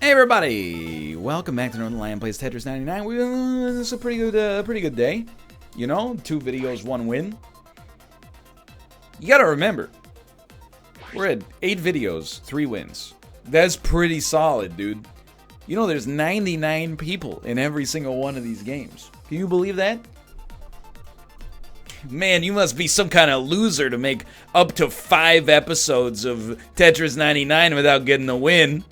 Hey everybody! Welcome back to Northernlion plays Tetris 99. This is a pretty good day. You know, 2 videos, 1 win. You gotta remember, we're at 8 videos, 3 wins. That's pretty solid, dude. You know, there's 99 people in every single one of these games. Can you believe that? Man, you must be some kind of loser to make up to 5 episodes of Tetris 99 without getting a win.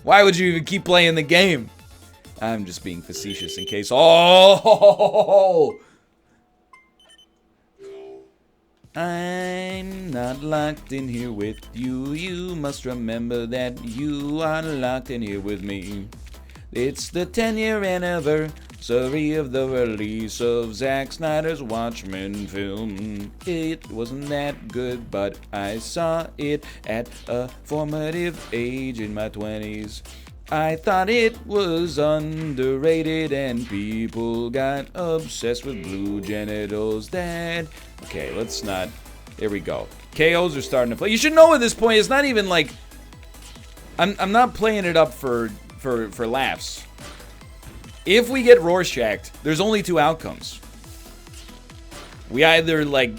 Why would you even keep playing the game? I'm just being facetious in case. Oh! I'm not locked in here with you. You must remember that you are locked in here with me. It's the 10-year anniversary of the release of Zack Snyder's Watchmen film. It wasn't that good, but I saw it at a formative age in my 20s. I thought it was underrated and people got obsessed with blue genitals. Okay, let's not. There we go. KOs are starting to play. You should know at this point, it's not even like I'm not playing it up for laughs. If we get Rorschached, there's only 2 outcomes. We either, like,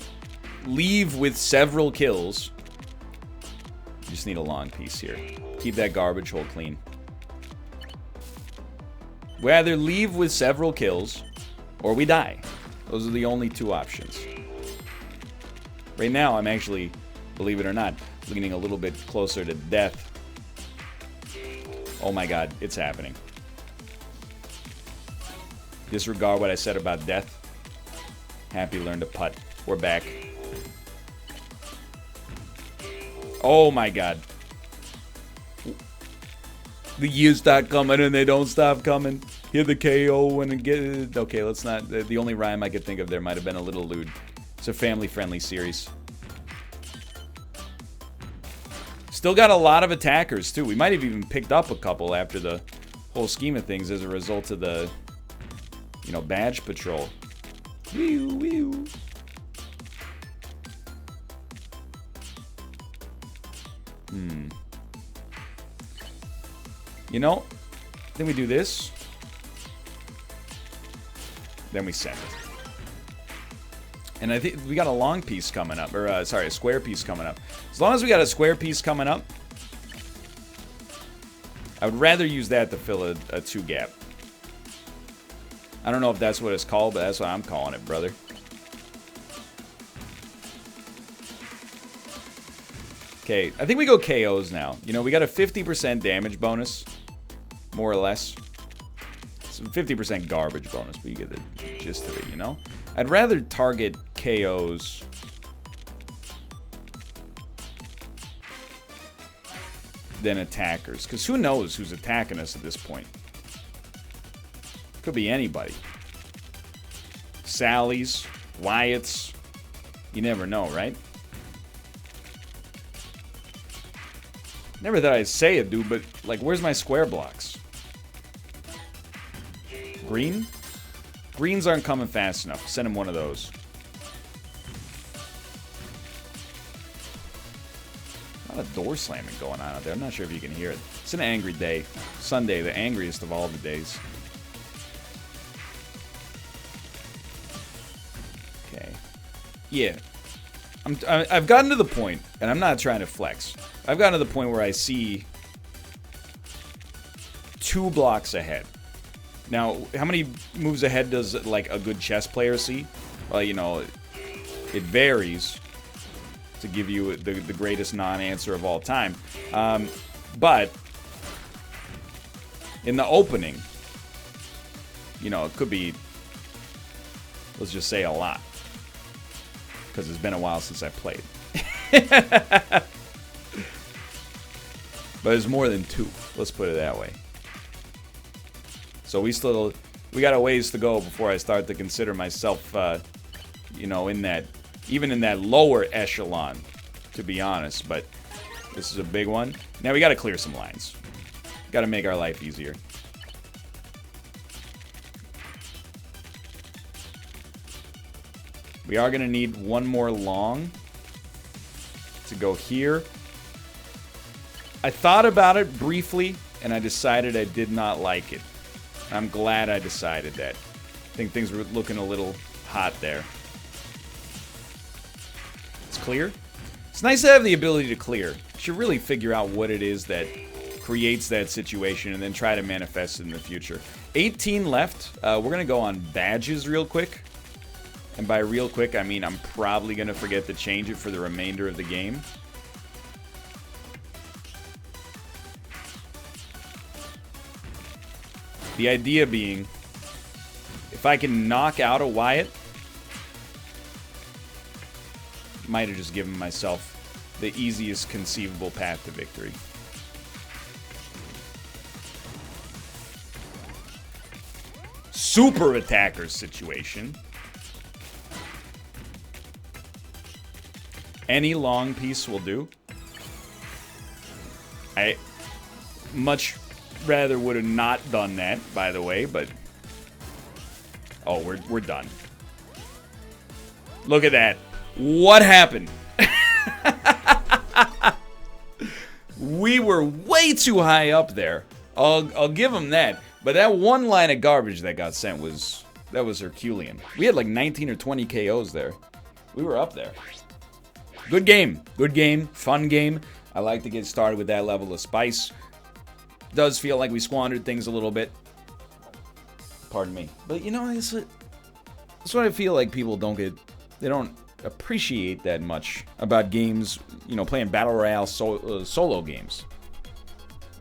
leave with several kills. You just need a long piece here. Keep that garbage hole clean. We either leave with several kills, or we die. Those are the only 2 options. Right now, I'm actually, believe it or not, leaning a little bit closer to death. Oh my god, it's happening. Disregard what I said about death. Happy learned to putt. We're back. Oh my god. The years start coming and they don't stop coming. Hear the KO when it get. Okay, let's not. The only rhyme I could think of there might have been a little lewd. It's a family-friendly series. Still got a lot of attackers, too. We might have even picked up a couple after the whole scheme of things as a result of the, you know, badge patrol. Wee-oo, wee-oo. You know, then we do this. Then we send it. And I think we got a long piece coming up. Or, sorry, a square piece coming up. As long as we got a square piece coming up, I would rather use that to fill a 2 gap. I don't know if that's what it's called, but that's what I'm calling it, brother. Okay, I think we go KOs now. You know, we got a 50% damage bonus, more or less. It's a 50% garbage bonus, but you get the gist of it, you know? I'd rather target KOs than attackers, because who knows who's attacking us at this point? Could be anybody. Sally's, Wyatt's, you never know, right? Never thought I'd say it, dude, but, like, where's my square blocks? Green? Greens aren't coming fast enough. Send him one of those. A lot of door slamming going on out there. I'm not sure if you can hear it. It's an angry day. Sunday, the angriest of all the days. Okay. Yeah. I've gotten to the point, and I'm not trying to flex. I've gotten to the point where I see 2 blocks ahead. Now, how many moves ahead does, like, a good chess player see? Well, you know, it varies to give you the greatest non-answer of all time. But in the opening, you know, it could be, let's just say, a lot. Because it's been a while since I played. But it's more than 2. Let's put it that way. So we got a ways to go before I start to consider myself, you know, even in that lower echelon, to be honest. But this is a big one. Now we got to clear some lines. Got to make our life easier. We are going to need 1 more long to go here. I thought about it briefly and I decided I did not like it. I'm glad I decided that. I think things were looking a little hot there. It's clear. It's nice to have the ability to clear. You should really figure out what it is that creates that situation and then try to manifest it in the future. 18 left. We're going to go on badges real quick. And by real quick, I mean I'm probably going to forget to change it for the remainder of the game. The idea being, if I can knock out a Wyatt, might have just given myself the easiest conceivable path to victory. Super attacker situation. Any long piece will do. I much rather would have not done that, by the way, but oh, we're done. Look at that. What happened? We were way too high up there. I'll give him that. But that one line of garbage that got sent was Herculean. We had like 19 or 20 KOs there. We were up there. Good game. Good game. Fun game. I like to get started with that level of spice. Does feel like we squandered things a little bit. Pardon me. But you know, that's what I feel like people don't get. They don't appreciate that much about games, you know, playing Battle Royale solo games.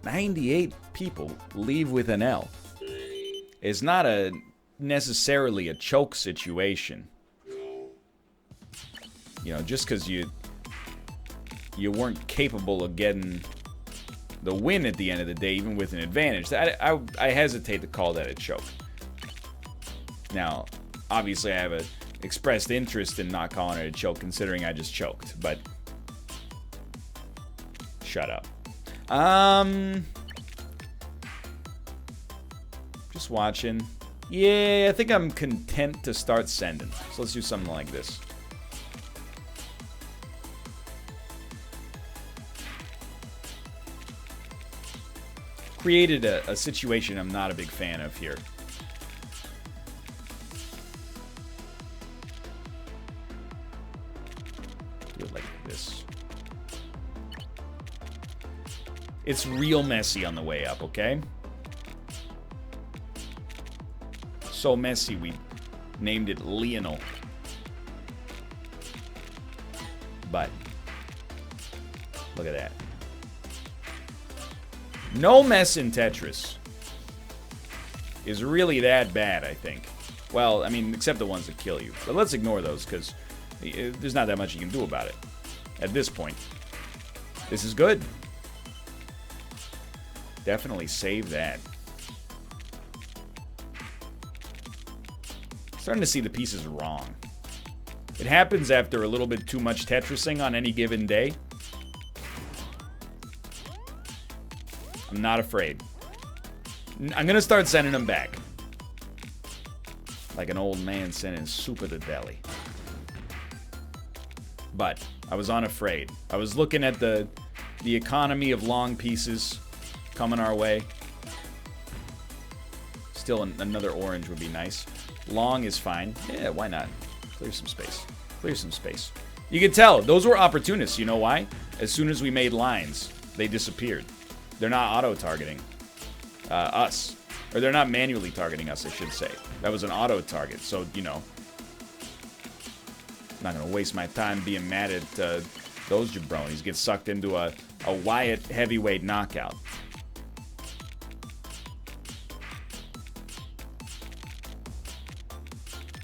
98 people leave with an L. It's not necessarily a choke situation. You know, just because you weren't capable of getting the win at the end of the day, even with an advantage. I hesitate to call that a choke. Now, obviously I have a expressed interest in not calling it a choke, considering I just choked, but shut up. Just watching. Yeah, I think I'm content to start sending. So let's do something like this. Created a situation I'm not a big fan of here. Do it like this. It's real messy on the way up, okay? So messy, we named it Lionel. But look at that. No mess in Tetris is really that bad, I think. Well, I mean, except the ones that kill you. But let's ignore those, because there's not that much you can do about it at this point. This is good. Definitely save that. Starting to see the pieces wrong. It happens after a little bit too much Tetrising on any given day. I'm not afraid. I'm gonna start sending them back. Like an old man sending soup of the deli. But I was unafraid. I was looking at the economy of long pieces coming our way. Still another orange would be nice. Long is fine. Yeah, why not? Clear some space. Clear some space. You can tell, those were opportunists. You know why? As soon as we made lines, they disappeared. They're not auto-targeting us. Or they're not manually targeting us, I should say. That was an auto-target, so, you know. I'm not going to waste my time being mad at those jabronis. Get sucked into a Wyatt heavyweight knockout.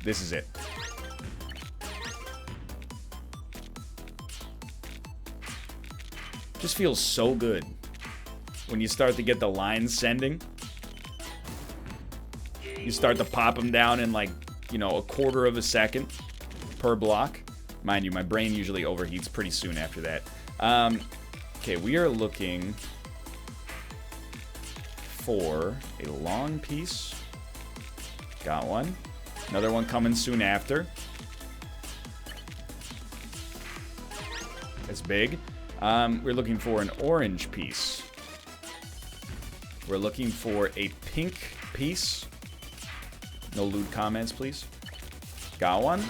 This is it. Just feels so good when you start to get the lines sending. You start to pop them down in like, you know, a quarter of a second per block. Mind you, my brain usually overheats pretty soon after that. Okay, we are looking for a long piece. Got one. Another one coming soon after. It's big. We're looking for an orange piece. We're looking for a pink piece. No lewd comments, please. Got one.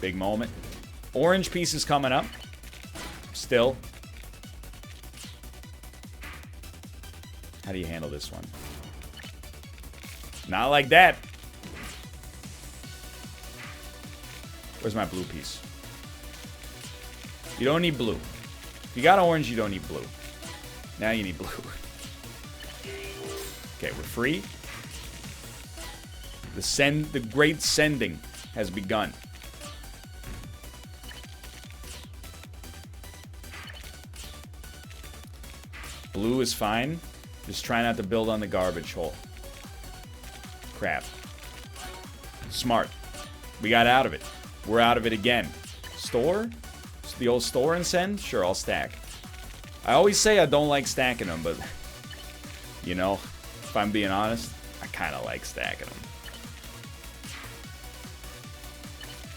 Big moment. Orange piece is coming up. Still. How do you handle this one? Not like that. Where's my blue piece? You don't need blue. If you got orange, you don't need blue. Now you need blue. Okay, we're free. The great sending has begun. Blue is fine. Just try not to build on the garbage hole. Crap. Smart. We got out of it. We're out of it again. Store? The old store and send? Sure, I'll stack. I always say I don't like stacking them, but... You know, if I'm being honest, I kind of like stacking them.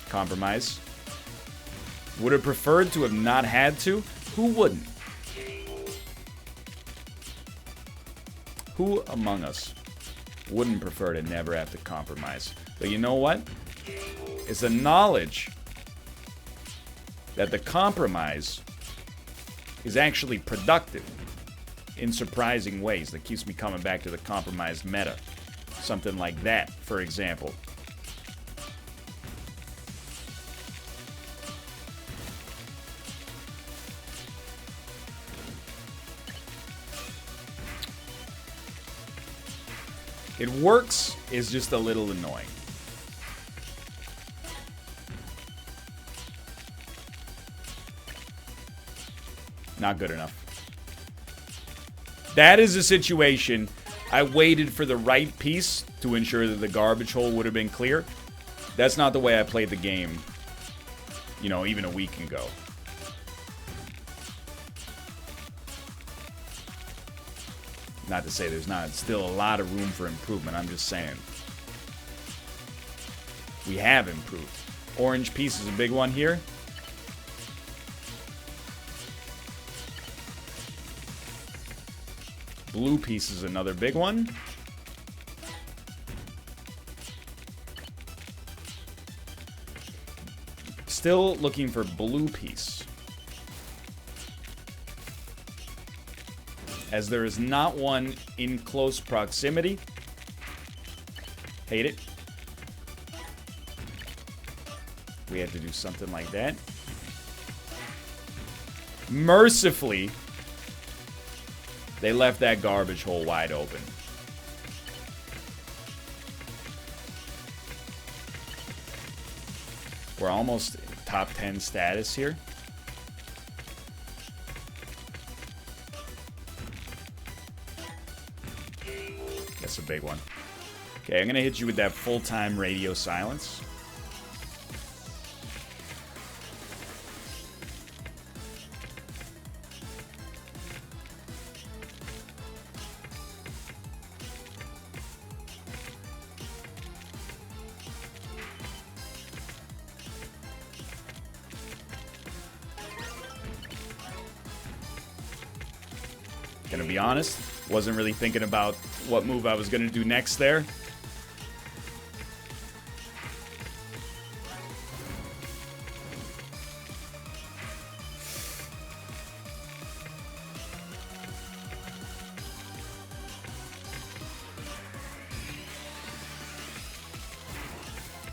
Compromise. Would have preferred to have not had to? Who wouldn't? Who among us wouldn't prefer to never have to compromise? But you know what? It's the knowledge that the compromise is actually productive in surprising ways that keeps me coming back to the compromised meta. Something like that, for example. It works, it's just a little annoying. Not good enough. That is a situation. I waited for the right piece to ensure that the garbage hole would have been clear. That's not the way I played the game, you know, even a week ago. Not to say there's not still a lot of room for improvement. I'm just saying. We have improved. Orange piece is a big one here. Blue piece is another big one. Still looking for blue piece. As there is not one in close proximity. Hate it. We had to do something like that. Mercifully, they left that garbage hole wide open. We're almost top 10 status here. That's a big one. Okay, I'm gonna hit you with that full-time radio silence. Gonna be honest, wasn't really thinking about what move I was gonna do next there.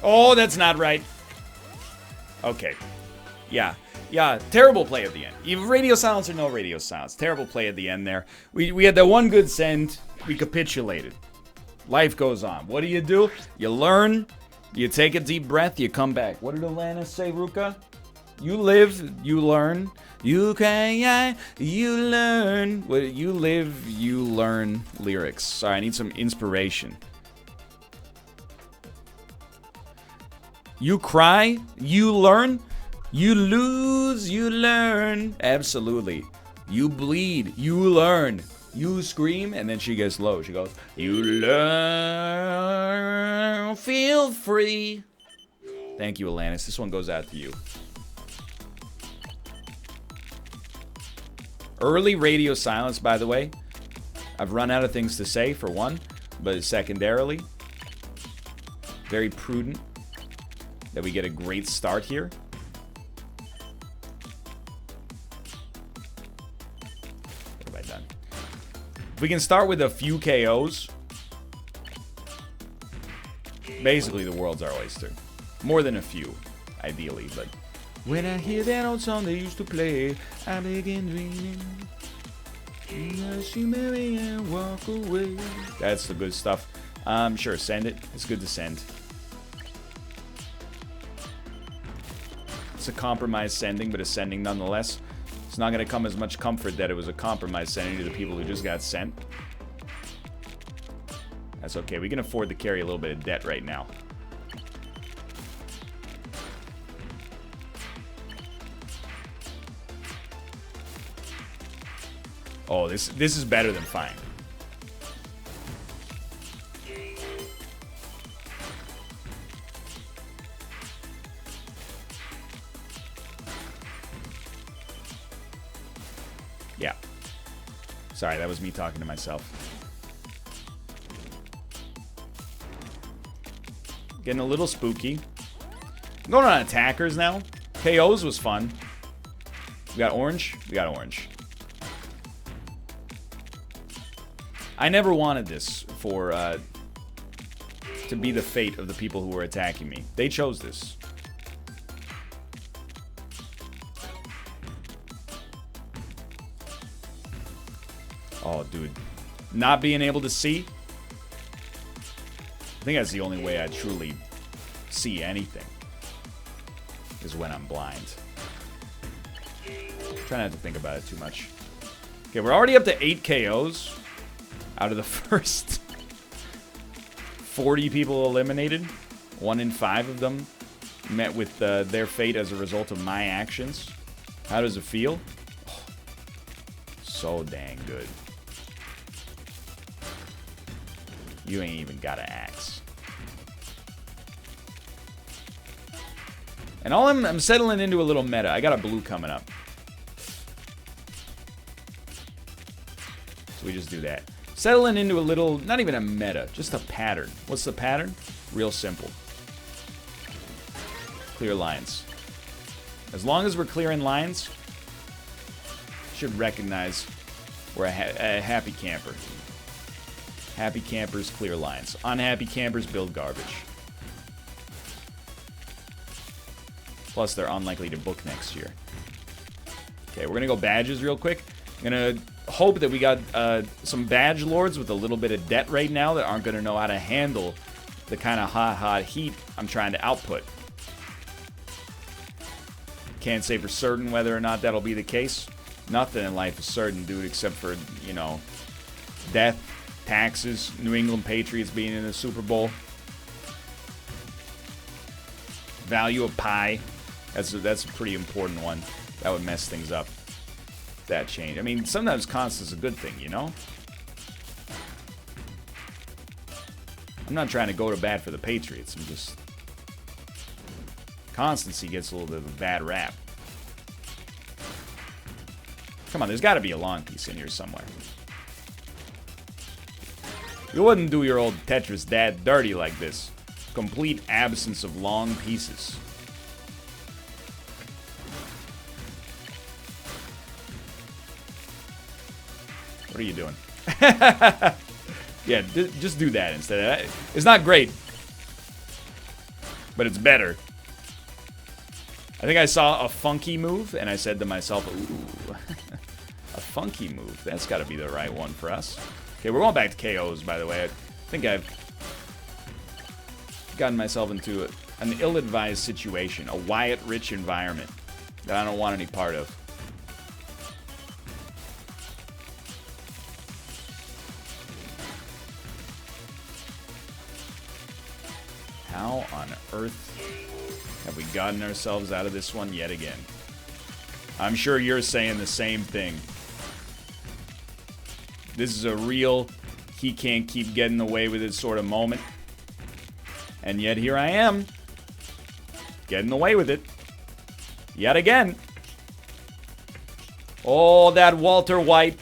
Oh, that's not right. Okay. Yeah, terrible play at the end. Either radio silence or no radio silence. Terrible play at the end there. We had that one good send. We capitulated. Life goes on. What do? You learn. You take a deep breath. You come back. What did Alana say, Ruka? You live, you learn. You can, you learn. You live, you learn lyrics. Sorry, I need some inspiration. You cry, you learn. You lose, you learn. Absolutely. You bleed, you learn. You scream, and then she gets low. She goes, you learn, feel free. Thank you, Alanis. This one goes out to you. Early radio silence, by the way. I've run out of things to say, for one. But secondarily, very prudent that we get a great start here. What have I done? If we can start with a few KOs, basically the world's our oyster. More than a few, ideally, but when I hear that old song they used to play, I begin dreaming. She marry and walk away. That's the good stuff. Sure, send it. It's good to send. It's a compromise sending, but a sending nonetheless. It's not going to come as much comfort that it was a compromise sending to the people who just got sent. That's okay. We can afford to carry a little bit of debt right now. Oh, this is better than fine. Yeah. Sorry, that was me talking to myself. Getting a little spooky. I'm going on attackers now. KOs was fun. We got orange. We got orange. I never wanted this for to be the fate of the people who were attacking me. They chose this. Oh, dude. Not being able to see. I think that's the only way I truly see anything. Is when I'm blind. Try not to think about it too much. Okay, we're already up to 8 KOs. Out of the first 40 people eliminated, 1 in 5 of them met with their fate as a result of my actions. How does it feel? Oh, so dang good. You ain't even got an axe. And I'm settling into a little meta. I got a blue coming up. So we just do that. Settling into a little, not even a meta, just a pattern. What's the pattern? Real simple. Clear lines. As long as we're clearing lines, should recognize we're a happy camper. Happy campers clear lines. Unhappy campers build garbage. Plus, they're unlikely to book next year. Okay, we're gonna go badges real quick. I'm gonna hope that we got some badge lords with a little bit of debt right now that aren't going to know how to handle the kind of hot heat I'm trying to output. Can't say for certain whether or not that'll be the case. Nothing in life is certain, dude, except for, you know, death, taxes, New England Patriots being in the Super Bowl. Value of pi. That's a pretty important one. That would mess things up. That change. I mean, sometimes constant's a good thing, you know? I'm not trying to go to bat for the Patriots. I'm just... Constancy gets a little bit of a bad rap. Come on, there's got to be a long piece in here somewhere. You wouldn't do your old Tetris dad dirty like this. Complete absence of long pieces. What are you doing? Yeah, just do that instead. It's not great, but it's better. I think I saw a funky move, and I said to myself, ooh, a funky move. That's got to be the right one for us. Okay, we're going back to KOs, by the way. I think I've gotten myself into an ill-advised situation, a Wyatt-rich environment that I don't want any part of. How on earth have we gotten ourselves out of this one yet again? I'm sure you're saying the same thing. This is a real, he can't keep getting away with it sort of moment. And yet here I am, getting away with it. Yet again. Oh, that Walter White.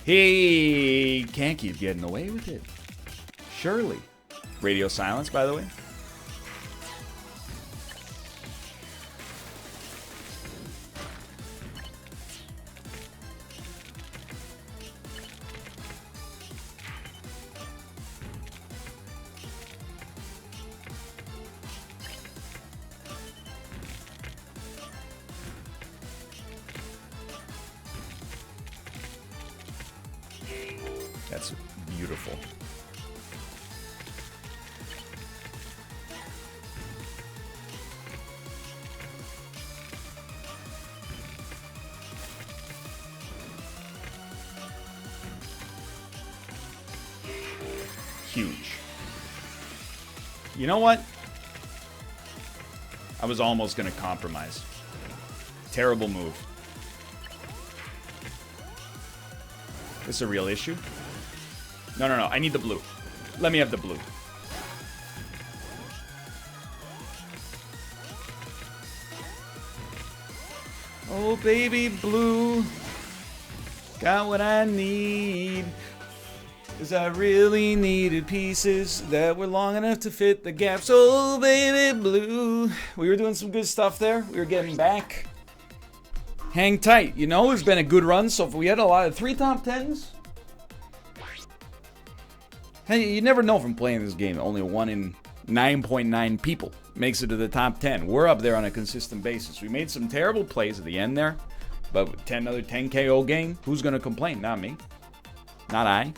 He can't keep getting away with it. Surely. Radio silence, by the way. That's beautiful. Huge. You know what? I was almost going to compromise. Terrible move. This is a real issue. No, no, no. I need the blue. Let me have the blue. Oh, baby blue. Got what I need. 'Cause I really needed pieces that were long enough to fit the gaps. Oh, baby blue. We were doing some good stuff there. We were getting back. Hang tight. You know, it's been a good run. So if we had a lot of 3 top 10s. Hey, you never know from playing this game. Only 1 in 9.9 people makes it to the top 10. We're up there on a consistent basis. We made some terrible plays at the end there. But with another 10 KO game, who's going to complain? Not me. Not I.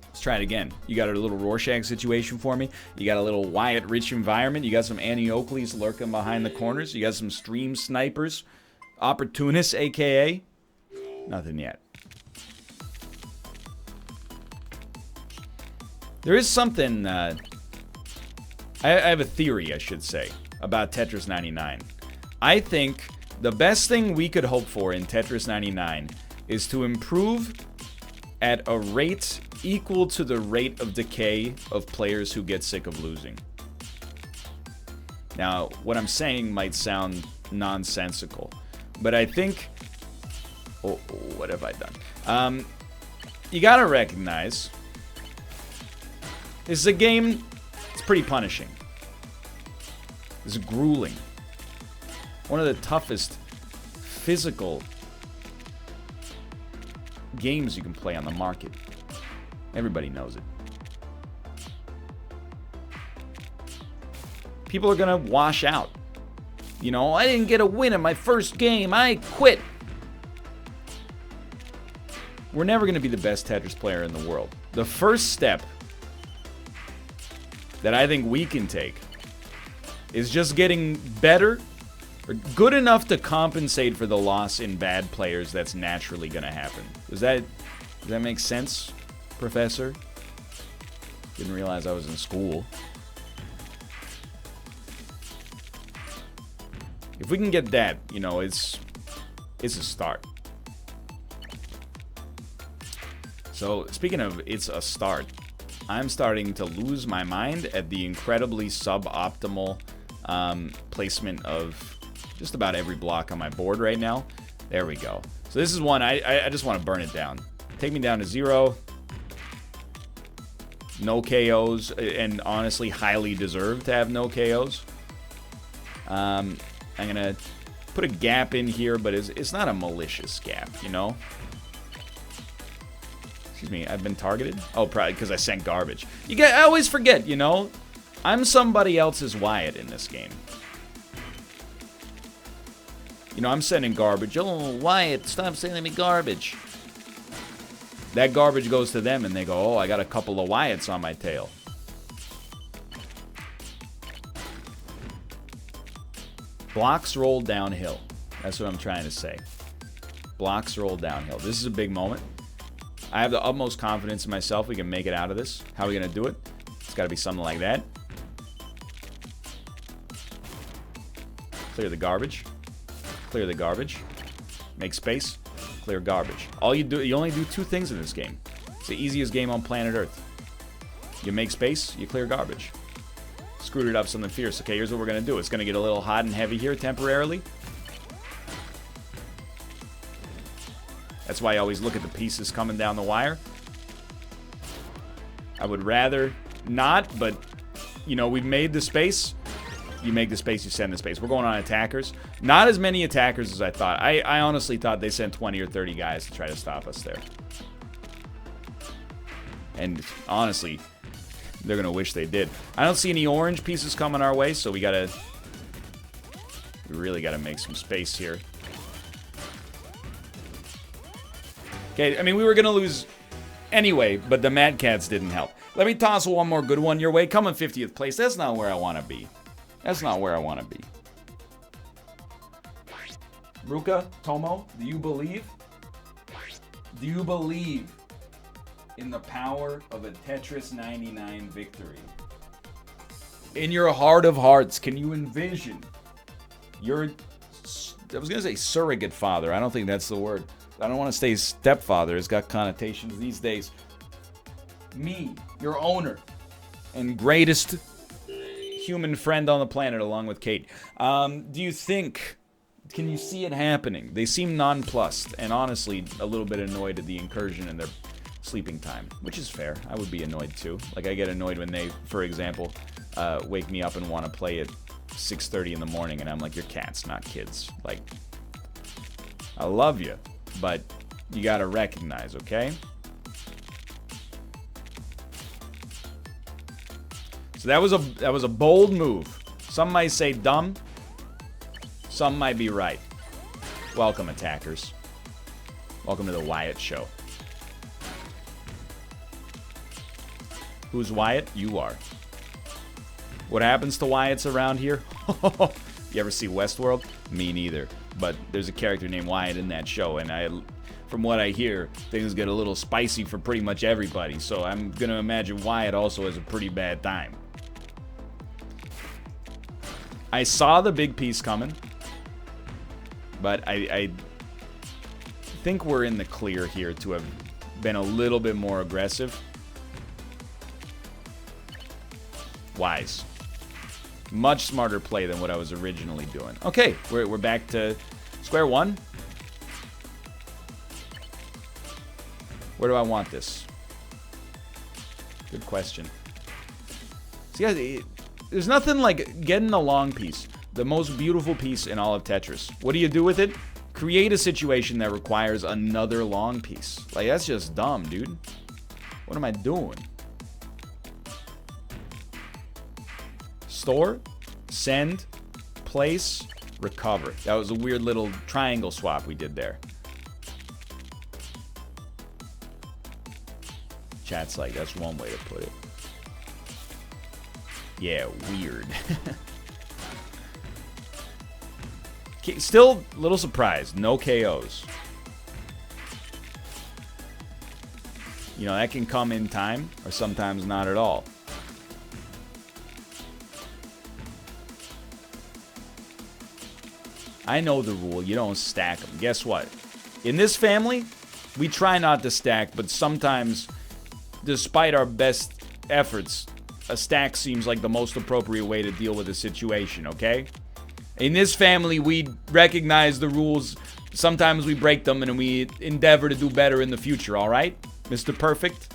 Let's try it again. You got a little Rorschach situation for me. You got a little Wyatt-rich environment. You got some Annie Oakleys lurking behind the corners. You got some stream snipers. Opportunists, a.k.a. Nothing yet. There is something, I have a theory, I should say, about Tetris 99. I think the best thing we could hope for in Tetris 99 is to improve at a rate equal to the rate of decay of players who get sick of losing. Now, what I'm saying might sound nonsensical, but I think... Oh, what have I done? You gotta recognize... This is a game, it's pretty punishing. It's grueling. One of the toughest physical games you can play on the market. Everybody knows it. People are gonna wash out. You know, I didn't get a win in my first game, I quit. We're never gonna be the best Tetris player in the world. The first step that I think we can take is just getting better or good enough to compensate for the loss in bad players that's naturally going to happen. Does that make sense, Professor? Didn't realize I was in school. If we can get that, you know, it's a start. So, speaking of it's a start, I'm starting to lose my mind at the incredibly suboptimal placement of just about every block on my board right now. There we go. So this is one, I just want to burn it down. Take me down to 0. No KOs, and honestly, highly deserved to have no KOs. I'm going to put a gap in here, but it's not a malicious gap, you know? Excuse me, I've been targeted? Oh, probably because I sent garbage. I always forget, you know? I'm somebody else's Wyatt in this game. You know, I'm sending garbage. Oh, Wyatt, stop sending me garbage. That garbage goes to them, and they go, oh, I got a couple of Wyatts on my tail. Blocks roll downhill. That's what I'm trying to say. Blocks roll downhill. This is a big moment. I have the utmost confidence in myself we can make it out of this. How are we going to do it? It's got to be something like that. Clear the garbage. Clear the garbage. Make space. Clear garbage. You only do 2 things in this game. It's the easiest game on planet Earth. You make space, you clear garbage. Screwed it up something fierce. Okay, here's what we're going to do. It's going to get a little hot and heavy here temporarily. That's why I always look at the pieces coming down the wire. I would rather not, but, you know, we've made the space. You make the space, you send the space. We're going on attackers. Not as many attackers as I thought. I honestly thought they sent 20 or 30 guys to try to stop us there. And honestly, they're going to wish they did. I don't see any orange pieces coming our way, so we really got to make some space here. Okay, I mean, we were going to lose anyway, but the Mad Cats didn't help. Let me toss one more good one your way. Come in 50th place. That's not where I want to be. That's not where I want to be. Ruka, Tomo, do you believe? Do you believe in the power of a Tetris 99 victory? In your heart of hearts, can you envision your, I was going to say surrogate father. I don't think that's the word. I don't want to say stepfather. It's got connotations these days. Me, your owner, and greatest human friend on the planet, along with Kate. Do you think, can you see it happening? They seem nonplussed, and honestly, a little bit annoyed at the incursion in their sleeping time, which is fair. I would be annoyed too. Like, I get annoyed when they, for example, wake me up and want to play at 6:30 in the morning, and I'm like, you're cats, not kids. Like, I love you, but you gotta recognize, okay? So that was a bold move. Some might say dumb. Some might be right. Welcome, attackers. Welcome to the Wyatt show. Who's Wyatt? You are. What happens to Wyatts around here? You ever see Westworld? Me neither. But there's a character named Wyatt in that show, and from what I hear, things get a little spicy for pretty much everybody. So I'm gonna imagine Wyatt also has a pretty bad time. I saw the big piece coming, but I think we're in the clear here to have been a little bit more aggressive. Wise. Much smarter play than what I was originally doing. Okay, we're back to square one. Where do I want this? Good question. See, there's nothing like getting a long piece, the most beautiful piece in all of Tetris. What do you do with it? Create a situation that requires another long piece. Like, that's just dumb, dude. What am I doing? Store, send, place, recover. That was a weird little triangle swap we did there. Chat's like, that's one way to put it. Yeah, weird. Still a little surprised. No KOs. You know, that can come in time or sometimes not at all. I know the rule. You don't stack them. Guess what? In this family, we try not to stack, but sometimes, despite our best efforts, a stack seems like the most appropriate way to deal with a situation, okay? In this family, we recognize the rules. Sometimes we break them, and we endeavor to do better in the future, all right? Mr. Perfect?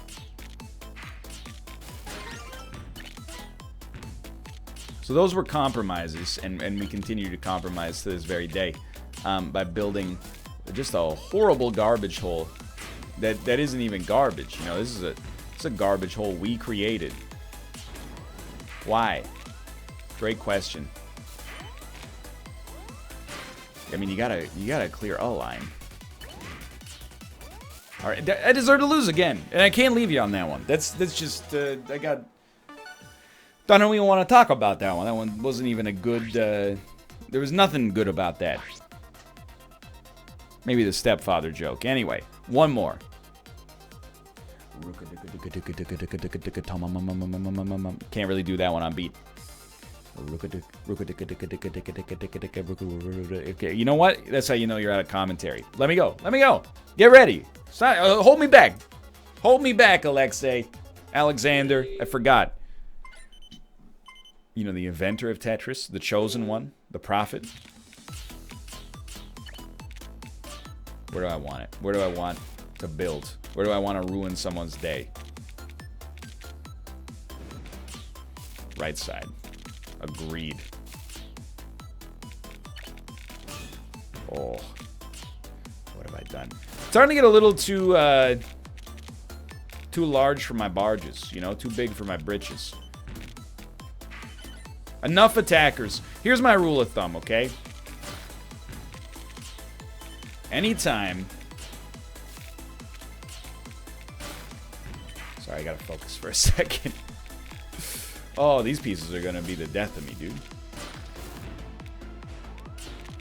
So those were compromises, and we continue to compromise to this very day by building just a horrible garbage hole that isn't even garbage. You know, it's a garbage hole we created. Why? Great question. I mean, you gotta clear a line. All right, I deserve to lose again, and I can't leave you on that one. That's just don't even want to talk about that one. That one wasn't even a good. There was nothing good about that. Maybe the stepfather joke. Anyway, one more. Can't really do that one on beat. Okay, you know what? That's how you know you're out of commentary. Let me go. Let me go. Get ready. Hold me back. Hold me back, Alexander. I forgot. You know, the inventor of Tetris, the chosen one, the prophet. Where do I want it? Where do I want to build? Where do I want to ruin someone's day? Right side. Agreed. Oh. What have I done? Starting to get a little too large for my barges, you know? Too big for my britches. Enough attackers. Here's my rule of thumb, okay? Anytime... Sorry, I gotta focus for a second. Oh, these pieces are gonna be the death of me, dude.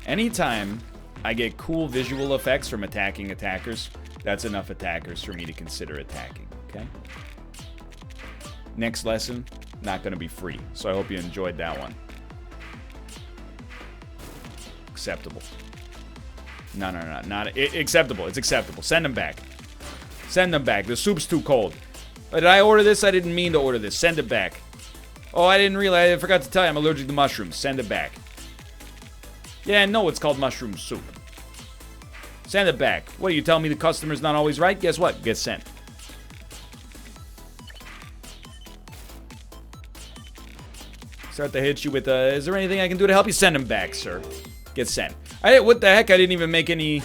Anytime I get cool visual effects from attacking attackers, that's enough attackers for me to consider attacking, okay? Next lesson, not gonna be free, so I hope you enjoyed that one. Acceptable. No, not acceptable. It's acceptable. Send them back. Send them back. The soup's too cold. Did I order this? I didn't mean to order this. Send it back. Oh, I didn't realize. I forgot to tell you I'm allergic to mushrooms. Send it back. Yeah, no, it's called mushroom soup. Send it back. What, are you telling me the customer's not always right? Guess what? Gets sent. Start to hit you with, is there anything I can do to help you? Send him back, sir. Get sent. What the heck? I didn't even make any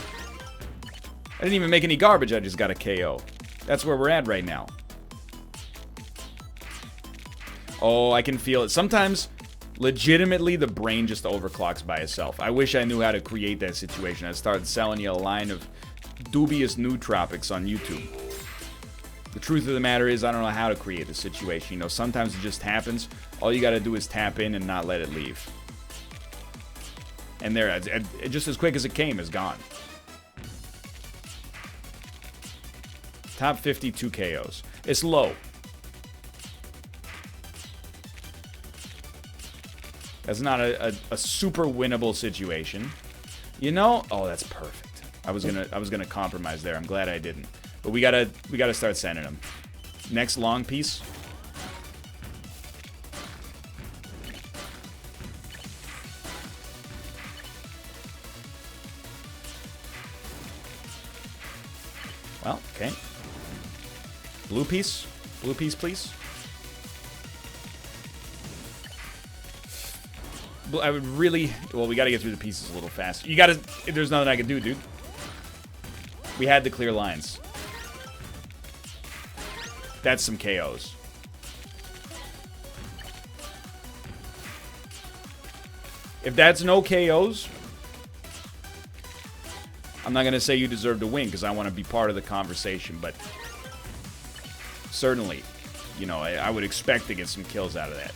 garbage. I just got a KO. That's where we're at right now. Oh, I can feel it. Sometimes, legitimately, the brain just overclocks by itself. I wish I knew how to create that situation. I started selling you a line of dubious nootropics on YouTube. The truth of the matter is, I don't know how to create the situation. You know, sometimes it just happens. All you gotta do is tap in and not let it leave. And there, it just as quick as it came, is gone. Top 52 KOs. It's low. That's not a super winnable situation. You know? Oh, that's perfect. I was gonna compromise there. I'm glad I didn't. But we gotta start sending them. Next long piece. Well, okay. Blue piece. Blue piece, please. I would really... Well, we gotta get through the pieces a little faster. You gotta... There's nothing I can do, dude. We had the clear lines. That's some KOs. If that's no KOs... I'm not gonna say you deserve to win, because I want to be part of the conversation, but... Certainly, you know, I would expect to get some kills out of that.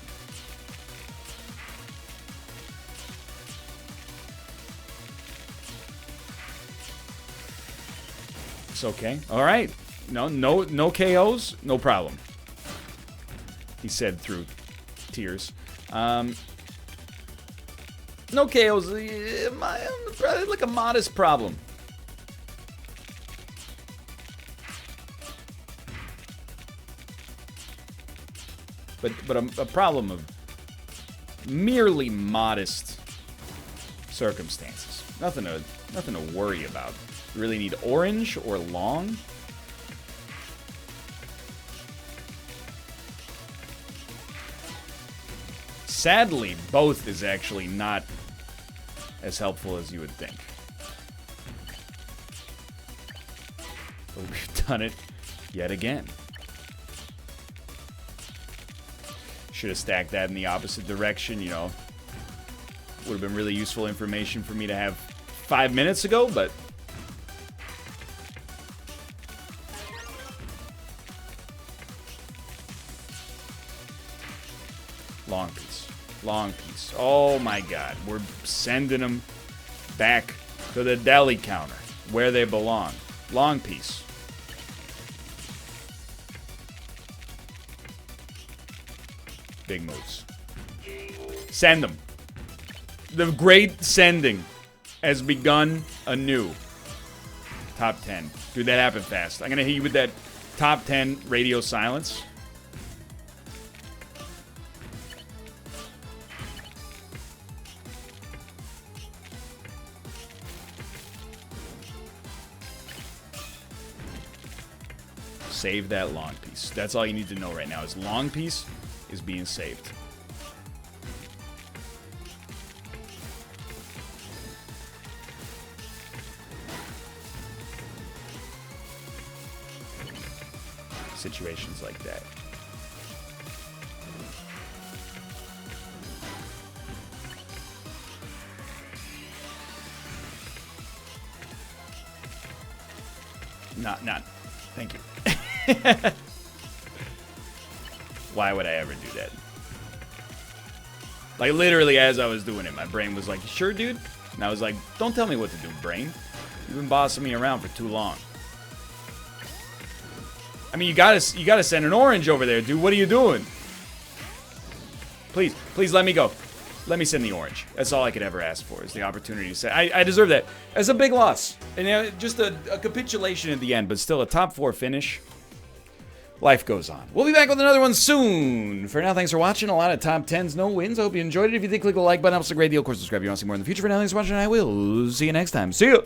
It's okay. All right. No KOs, no problem. He said through tears. No KOs, like a modest problem. But a problem of merely modest circumstances. Nothing to worry about. You really need orange or long. Sadly, both is actually not as helpful as you would think. But we've done it yet again. Should have stacked that in the opposite direction, you know. Would have been really useful information for me to have 5 minutes ago, but... Long piece. Long piece. Oh my god. We're sending them back to the deli counter, where they belong. Long piece. Big moves. Send them. The great sending has begun anew. Top 10. Dude, that happened fast. I'm gonna hit you with that top 10 radio silence. save that long piece. That's all you need to know right now is long piece is being saved. Situations like that. Not. Thank you. Why would I ever do that? Like, literally, as I was doing it, my brain was like, sure, dude? And I was like, don't tell me what to do, brain. You've been bossing me around for too long. I mean, you gotta send an orange over there, dude. What are you doing? Please let me go. Let me send the orange. That's all I could ever ask for, is the opportunity to say, I deserve that. It's a big loss. And just a capitulation at the end, but still a top 4 finish. Life goes on. We'll be back with another one soon. For now, thanks for watching. A lot of top 10s, no wins. I hope you enjoyed it. If you did, click the like button. Helps a great deal. Of course, subscribe if you want to see more in the future. For now, thanks for watching. I will see you next time. See you.